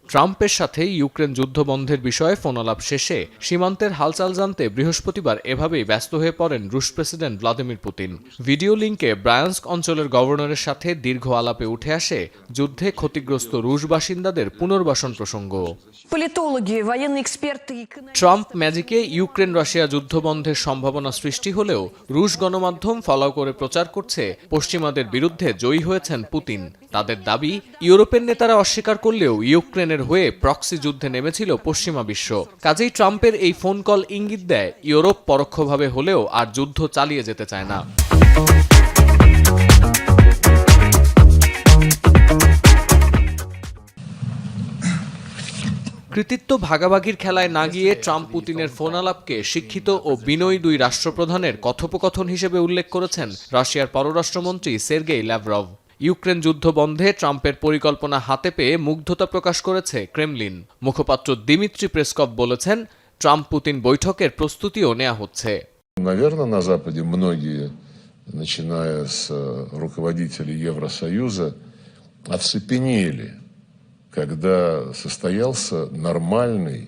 ট্রাম্পের সাথে ইউক্রেন যুদ্ধবন্ধের বিষয়ে ফোনালাপ শেষে সীমান্তের হালচাল জানতে বৃহস্পতিবার এভাবেই ব্যস্ত হয়ে পড়েন রুশ প্রেসিডেন্ট ভ্লাদিমির পুতিন। ভিডিও লিঙ্কে ব্রায়ান্স্ক অঞ্চলের গভর্নরের সাথে দীর্ঘ আলাপে উঠে আসে যুদ্ধে ক্ষতিগ্রস্ত রুশ বাসিন্দাদের পুনর্বাসন প্রসঙ্গ। ট্রাম্প ম্যাজিকে ইউক্রেন রাশিয়া যুদ্ধবন্ধের সম্ভাবনা সৃষ্টি হলেও রুশ গণমাধ্যম ফলাও করে প্রচার করছে পশ্চিমাদের বিরুদ্ধে জয়ী হয়েছেন পুতিন। তাদের দাবি, ইউরোপের নেতারা অস্বীকার করলেও ইউক্রেনের হয়ে প্রক্সি যুদ্ধে নেমেছিল পশ্চিমা বিশ্ব। কাজেই ট্রাম্পের এই ফোন কল ইঙ্গিত দেয় ইউরোপ পরোক্ষভাবে হলেও আর যুদ্ধ চালিয়ে যেতে চায় না। কৃতিত্ব ভাগাভাগির খেলায় না গিয়ে ট্রাম্প পুতিনের ফোনালাপকে শিক্ষিত ও বিনয়ী দুই রাষ্ট্রপ্রধানের কথোপকথন হিসেবে উল্লেখ করেছেন রাশিয়ার পররাষ্ট্রমন্ত্রী সের্গেই ল্যাভরভ। ইউক্রেন যুদ্ধ বন্ধে ট্রাম্পের পরিকল্পনা হাতে পেয়ে মুগ্ধতা প্রকাশ করেছে ক্রেমলিন। মুখপাত্র দিমিত্রি পেসকভ বলেছেন, ট্রাম্প পুতিন বৈঠকের প্রস্তুতিও নেওয়া হচ্ছে। Наверное, на Западе многие, начиная с руководителей Евросоюза, оцепенели, когда состоялся нормальный,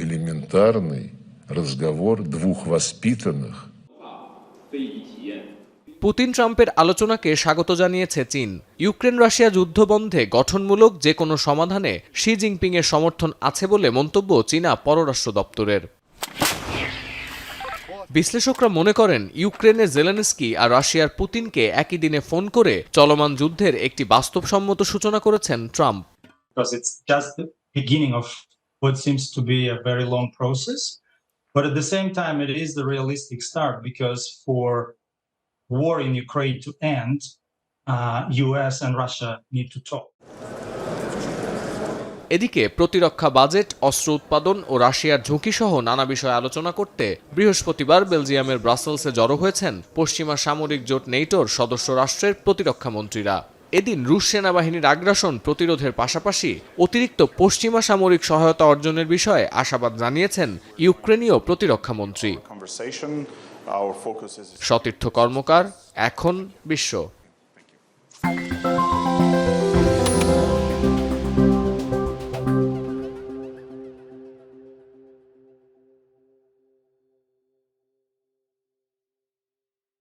элементарный разговор двух воспитанных. পুতিন ট্রাম্পের আলোচনাকে স্বাগত জানিয়েছে চীন। ইউক্রেন রাশিয়া যুদ্ধবন্ধে গঠনমূলক যে কোনো সমাধানে শি জিনপিং এর সমর্থন আছে বলে মন্তব্য চীনা পররাষ্ট্র দপ্তরের। বিশ্লেষকরা মনে করেন, ইউক্রেনের জেলেনস্কি আর রাশিয়ার পুতিনকে একই দিনে ফোন করে চলমান যুদ্ধের একটি বাস্তবসম্মত সূচনা করেছেন Trump. Because it's just the beginning of what seems to be a very long process. But at the same time, it is the realistic start because for war in Ukraine to end, US and Russia need to talk. এদিকে প্রতিরক্ষা budget, অস্ত্র উৎপাদন ও রাশিয়ার ঝুঁকিসহ নানা বিষয়ে আলোচনা করতে বৃহস্পতিবার বেলজিয়ামের ব্রাসেলসে জড়ো হয়েছেন পশ্চিমা সামরিক জোট নেটোর সদস্য রাষ্ট্রের প্রতিরক্ষা মন্ত্রীরা। এদিন রুশ সেনাবাহিনীর আগ্রাসন প্রতিরোধের পাশাপাশি অতিরিক্ত পশ্চিমা সামরিক সহায়তা অর্জনের বিষয়ে আশাবাদ জানিয়েছেন ইউক্রেনীয় প্রতিরক্ষা মন্ত্রী। সতীর্থ কর্মকার, এখন বিশ্ব।